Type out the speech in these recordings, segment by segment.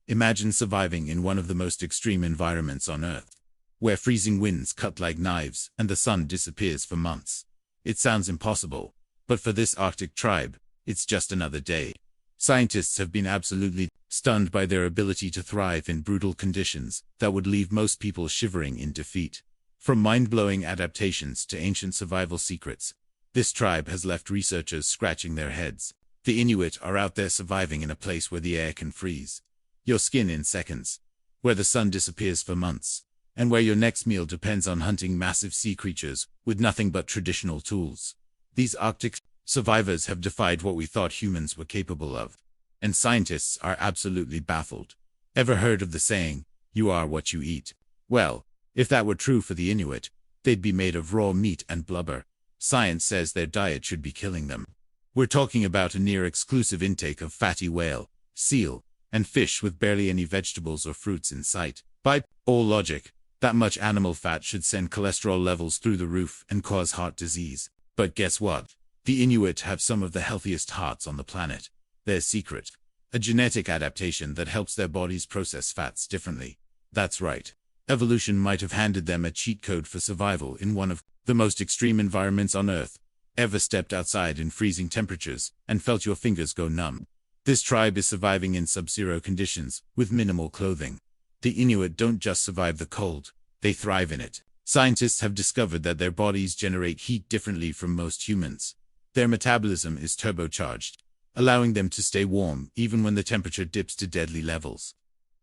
Imagine surviving in one of the most extreme environments on Earth, where freezing winds cut like knives and the sun disappears for months. It sounds impossible, but for this Arctic tribe, it's just another day. Scientists have been absolutely stunned by their ability to thrive in brutal conditions that would leave most people shivering in defeat. From mind-blowing adaptations to ancient survival secrets, this tribe has left researchers scratching their heads. The Inuit are out there surviving in a place where the air can freeze your skin in seconds, where the sun disappears for months, and where your next meal depends on hunting massive sea creatures with nothing but traditional tools. These Arctic survivors have defied what we thought humans were capable of, and scientists are absolutely baffled. Ever heard of the saying, "You are what you eat"? Well, if that were true for the Inuit, they'd be made of raw meat and blubber. Science says their diet should be killing them. We're talking about a near-exclusive intake of fatty whale, seal, and fish with barely any vegetables or fruits in sight. By all logic, that much animal fat should send cholesterol levels through the roof and cause heart disease. But guess what? The Inuit have some of the healthiest hearts on the planet. Their secret? A genetic adaptation that helps their bodies process fats differently. That's right. Evolution might have handed them a cheat code for survival in one of the most extreme environments on Earth. Ever stepped outside in freezing temperatures and felt your fingers go numb? This tribe is surviving in sub-zero conditions with minimal clothing. The Inuit don't just survive the cold, they thrive in it. Scientists have discovered that their bodies generate heat differently from most humans. Their metabolism is turbocharged, allowing them to stay warm even when the temperature dips to deadly levels.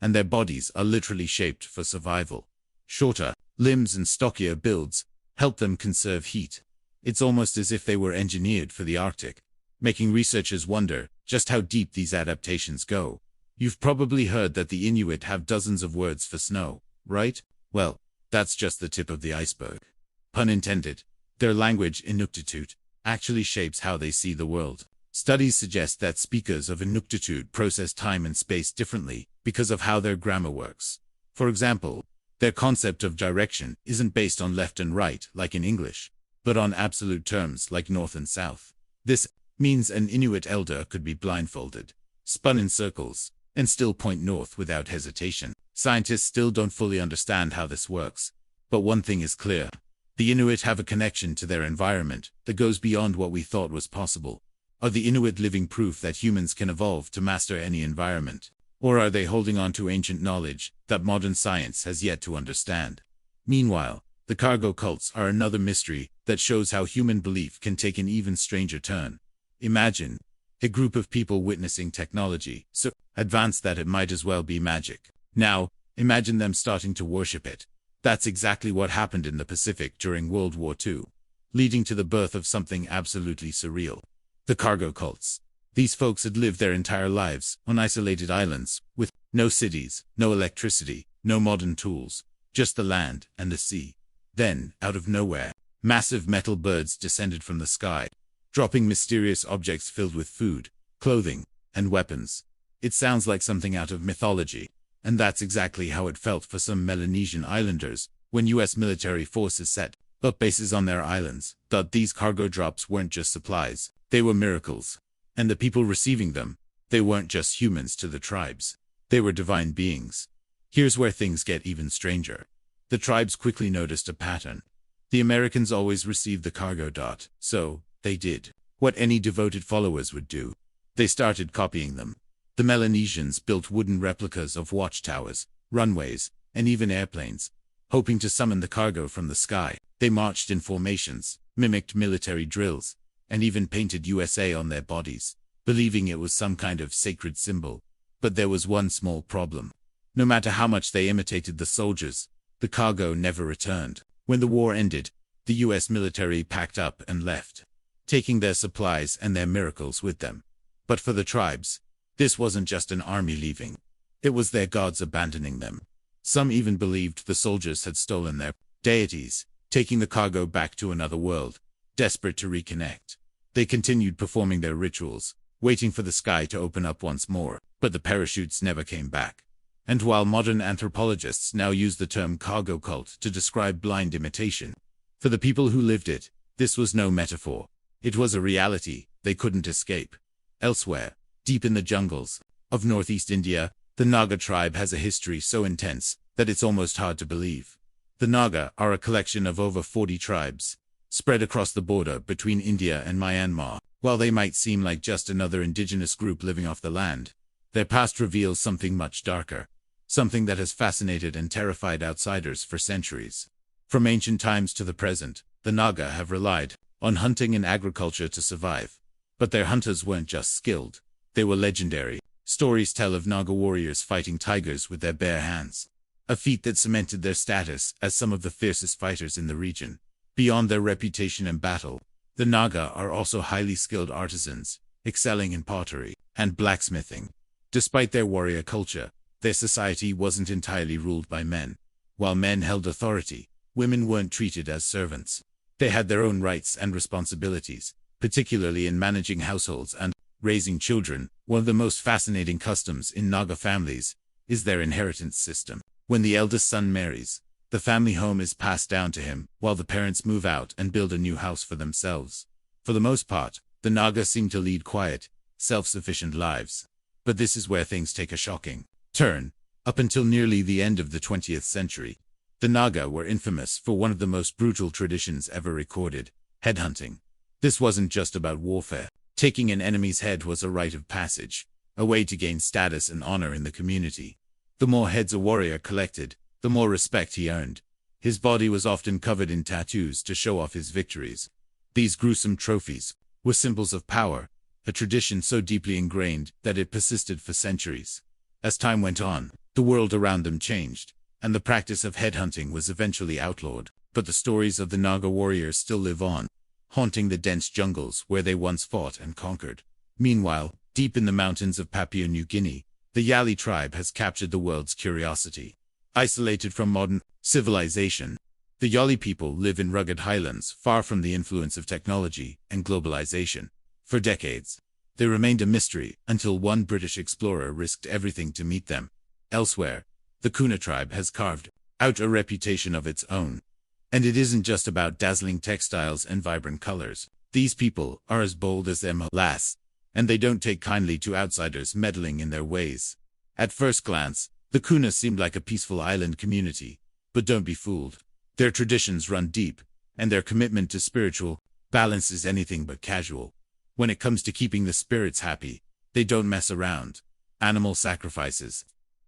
And their bodies are literally shaped for survival. Shorter limbs and stockier builds help them conserve heat. It's almost as if they were engineered for the Arctic, making researchers wonder just how deep these adaptations go. You've probably heard that the Inuit have dozens of words for snow, right? Well, that's just the tip of the iceberg. Pun intended. Their language, Inuktitut, actually shapes how they see the world. Studies suggest that speakers of Inuktitut process time and space differently because of how their grammar works. For example, their concept of direction isn't based on left and right like in English, but on absolute terms like north and south. This means an Inuit elder could be blindfolded, spun in circles, and still point north without hesitation. Scientists still don't fully understand how this works, but one thing is clear. The Inuit have a connection to their environment that goes beyond what we thought was possible. Are the Inuit living proof that humans can evolve to master any environment? Or are they holding on to ancient knowledge that modern science has yet to understand? Meanwhile, the cargo cults are another mystery that shows how human belief can take an even stranger turn. Imagine a group of people witnessing technology so advanced that it might as well be magic. Now, imagine them starting to worship it. That's exactly what happened in the Pacific during World War II, leading to the birth of something absolutely surreal. The cargo cults. These folks had lived their entire lives on isolated islands, with no cities, no electricity, no modern tools, just the land and the sea. Then, out of nowhere, massive metal birds descended from the sky, dropping mysterious objects filled with food, clothing, and weapons. It sounds like something out of mythology, and that's exactly how it felt for some Melanesian islanders when US military forces set up bases on their islands. But these cargo drops weren't just supplies, they were miracles. And the people receiving them, they weren't just humans to the tribes. They were divine beings. Here's where things get even stranger. The tribes quickly noticed a pattern. The Americans always received the cargo dot, so they did what any devoted followers would do. They started copying them. The Melanesians built wooden replicas of watchtowers, runways, and even airplanes, hoping to summon the cargo from the sky. They marched in formations, mimicked military drills, and even painted USA on their bodies, believing it was some kind of sacred symbol. But there was one small problem. No matter how much they imitated the soldiers, the cargo never returned. When the war ended, the US military packed up and left, taking their supplies and their miracles with them. But for the tribes, this wasn't just an army leaving. It was their gods abandoning them. Some even believed the soldiers had stolen their deities, taking the cargo back to another world. Desperate to reconnect, they continued performing their rituals, waiting for the sky to open up once more, but the parachutes never came back. And while modern anthropologists now use the term cargo cult to describe blind imitation, for the people who lived it, this was no metaphor. It was a reality they couldn't escape. Elsewhere, deep in the jungles of northeast India, The Naga tribe has a history so intense that it's almost hard to believe. The Naga are a collection of over 40 tribes, spread across the border between India and Myanmar. While they might seem like just another indigenous group living off the land, their past reveals something much darker, something that has fascinated and terrified outsiders for centuries. From ancient times to the present, the Naga have relied on hunting and agriculture to survive. But their hunters weren't just skilled, they were legendary. Stories tell of Naga warriors fighting tigers with their bare hands, a feat that cemented their status as some of the fiercest fighters in the region. Beyond their reputation in battle, the Naga are also highly skilled artisans, excelling in pottery and blacksmithing. Despite their warrior culture, their society wasn't entirely ruled by men. While men held authority, women weren't treated as servants. They had their own rights and responsibilities, particularly in managing households and raising children. One of the most fascinating customs in Naga families is their inheritance system. When the eldest son marries, the family home is passed down to him, while the parents move out and build a new house for themselves. For the most part, the Naga seem to lead quiet, self-sufficient lives. But this is where things take a shocking turn. Up until nearly the end of the 20th century, the Naga were infamous for one of the most brutal traditions ever recorded: headhunting. This wasn't just about warfare. Taking an enemy's head was a rite of passage, a way to gain status and honor in the community. The more heads a warrior collected, the more respect he earned. His body was often covered in tattoos to show off his victories. These gruesome trophies were symbols of power, a tradition so deeply ingrained that it persisted for centuries. As time went on, the world around them changed, and the practice of headhunting was eventually outlawed. But the stories of the Naga warriors still live on, haunting the dense jungles where they once fought and conquered. Meanwhile, deep in the mountains of Papua New Guinea, the Yali tribe has captured the world's curiosity. Isolated from modern civilization, the Yali people live in rugged highlands far from the influence of technology and globalization. For decades, they remained a mystery until one British explorer risked everything to meet them. Elsewhere, the Kuna tribe has carved out a reputation of its own. And it isn't just about dazzling textiles and vibrant colors. These people are as bold as their molas, and they don't take kindly to outsiders meddling in their ways. At first glance, the Kuna seemed like a peaceful island community, but don't be fooled. Their traditions run deep, and their commitment to spiritual balance is anything but casual. When it comes to keeping the spirits happy, they don't mess around. Animal sacrifices,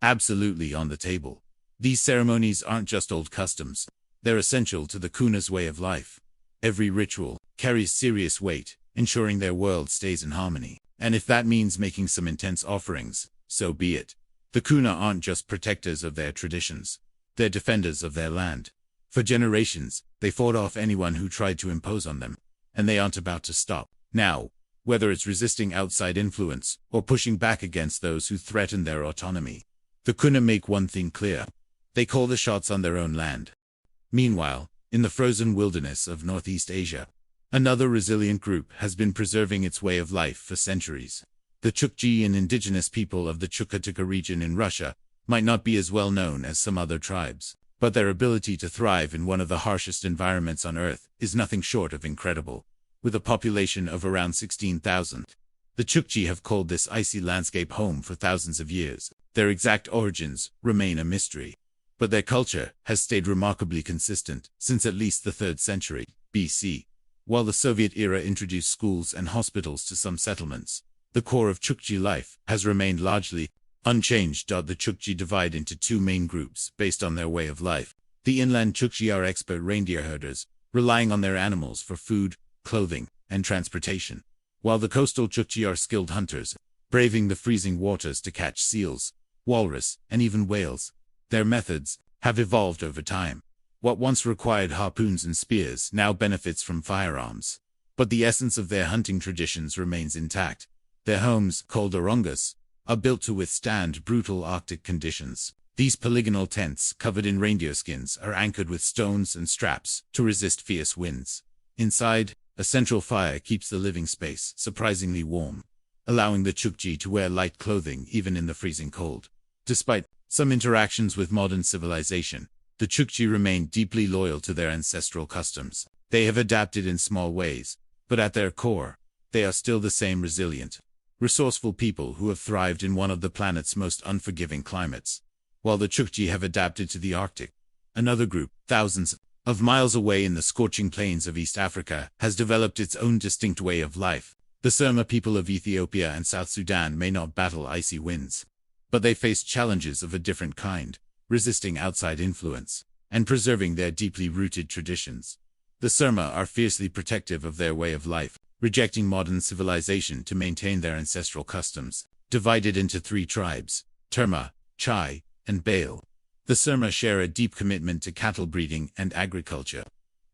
absolutely on the table. These ceremonies aren't just old customs. They're essential to the Kuna's way of life. Every ritual carries serious weight, ensuring their world stays in harmony. And if that means making some intense offerings, so be it. The Kuna aren't just protectors of their traditions. They're defenders of their land. For generations, they fought off anyone who tried to impose on them, and they aren't about to stop. Now, whether it's resisting outside influence or pushing back against those who threaten their autonomy, the Kuna make one thing clear: they call the shots on their own land. Meanwhile, in the frozen wilderness of Northeast Asia, another resilient group has been preserving its way of life for centuries. The Chukchi and indigenous people of the Chukotka region in Russia might not be as well known as some other tribes, but their ability to thrive in one of the harshest environments on Earth is nothing short of incredible. With a population of around 16,000, the Chukchi have called this icy landscape home for thousands of years. Their exact origins remain a mystery, but their culture has stayed remarkably consistent since at least the 3rd century BC. While the Soviet era introduced schools and hospitals to some settlements, the core of Chukchi life has remained largely unchanged. The Chukchi divide into two main groups based on their way of life. The inland Chukchi are expert reindeer herders, relying on their animals for food, clothing, and transportation, while the coastal Chukchi are skilled hunters, braving the freezing waters to catch seals, walrus, and even whales. Their methods have evolved over time. What once required harpoons and spears now benefits from firearms. But the essence of their hunting traditions remains intact. Their homes, called orongas, are built to withstand brutal Arctic conditions. These polygonal tents, covered in reindeer skins, are anchored with stones and straps to resist fierce winds. Inside, a central fire keeps the living space surprisingly warm, allowing the Chukchi to wear light clothing even in the freezing cold. Despite some interactions with modern civilization, the Chukchi remain deeply loyal to their ancestral customs. They have adapted in small ways, but at their core, they are still the same resilient, resourceful people who have thrived in one of the planet's most unforgiving climates, while the Chukchi have adapted to the Arctic. Another group, thousands of miles away in the scorching plains of East Africa, has developed its own distinct way of life. The Surma people of Ethiopia and South Sudan may not battle icy winds, but they face challenges of a different kind, resisting outside influence and preserving their deeply rooted traditions. The Surma are fiercely protective of their way of life, rejecting modern civilization to maintain their ancestral customs. Divided into 3 tribes, Terma, Chai, and Bale, the Surma share a deep commitment to cattle breeding and agriculture,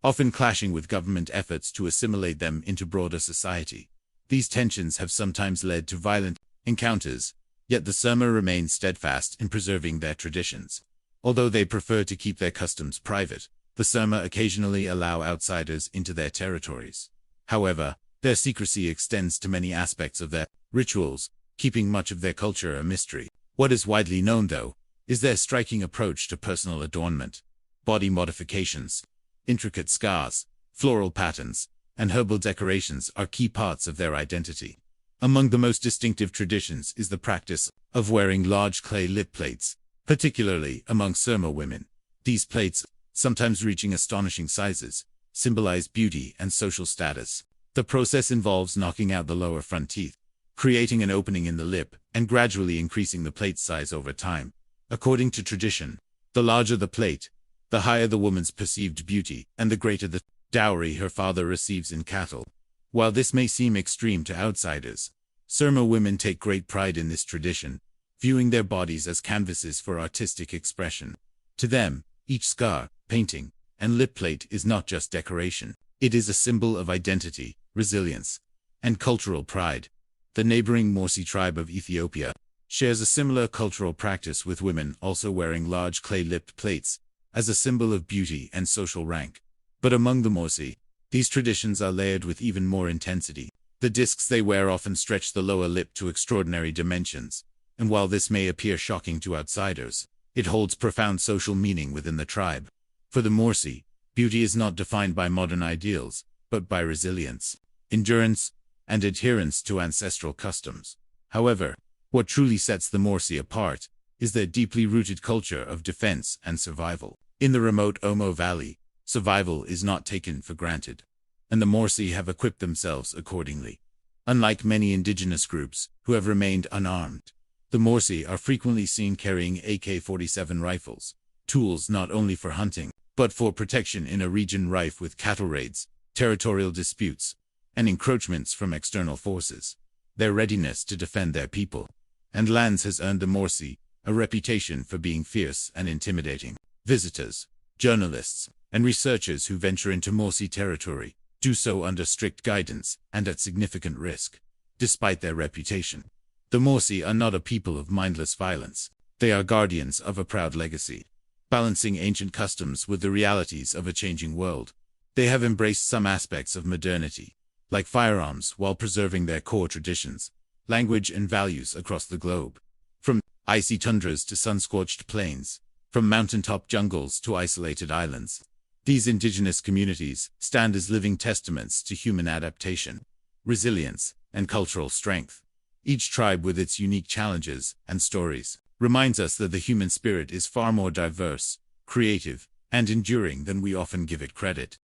often clashing with government efforts to assimilate them into broader society. These tensions have sometimes led to violent encounters, yet the Surma remain steadfast in preserving their traditions. Although they prefer to keep their customs private, the Surma occasionally allow outsiders into their territories. However, their secrecy extends to many aspects of their rituals, keeping much of their culture a mystery. What is widely known, though, is their striking approach to personal adornment. Body modifications, intricate scars, floral patterns, and herbal decorations are key parts of their identity. Among the most distinctive traditions is the practice of wearing large clay lip plates, particularly among Surma women. These plates, sometimes reaching astonishing sizes, symbolize beauty and social status. The process involves knocking out the lower front teeth, creating an opening in the lip, and gradually increasing the plate size over time. According to tradition, the larger the plate, the higher the woman's perceived beauty, and the greater the dowry her father receives in cattle. While this may seem extreme to outsiders, Surma women take great pride in this tradition, viewing their bodies as canvases for artistic expression. To them, each scar, painting, and lip plate is not just decoration. It is a symbol of identity, resilience, and cultural pride. The neighboring Morsi tribe of Ethiopia shares a similar cultural practice, with women also wearing large clay-lipped plates as a symbol of beauty and social rank. But among the Morsi, these traditions are layered with even more intensity. The discs they wear often stretch the lower lip to extraordinary dimensions, and while this may appear shocking to outsiders, it holds profound social meaning within the tribe. For the Morsi, beauty is not defined by modern ideals, but by resilience, endurance, and adherence to ancestral customs. However, what truly sets the Morsi apart is their deeply rooted culture of defense and survival. In the remote Omo Valley, survival is not taken for granted, and the Morsi have equipped themselves accordingly. Unlike many indigenous groups who have remained unarmed, the Morsi are frequently seen carrying AK-47 rifles, tools not only for hunting, but for protection in a region rife with cattle raids, territorial disputes, and encroachments from external forces. Their readiness to defend their people and lands has earned the Morsi a reputation for being fierce and intimidating. Visitors, journalists, and researchers who venture into Morsi territory do so under strict guidance and at significant risk. Despite their reputation, the Morsi are not a people of mindless violence. They are guardians of a proud legacy, balancing ancient customs with the realities of a changing world. They have embraced some aspects of modernity, like firearms, while preserving their core traditions, language, and values across the globe. From icy tundras to sun-scorched plains, from mountaintop jungles to isolated islands, these indigenous communities stand as living testaments to human adaptation, resilience, and cultural strength. Each tribe, with its unique challenges and stories, reminds us that the human spirit is far more diverse, creative, and enduring than we often give it credit.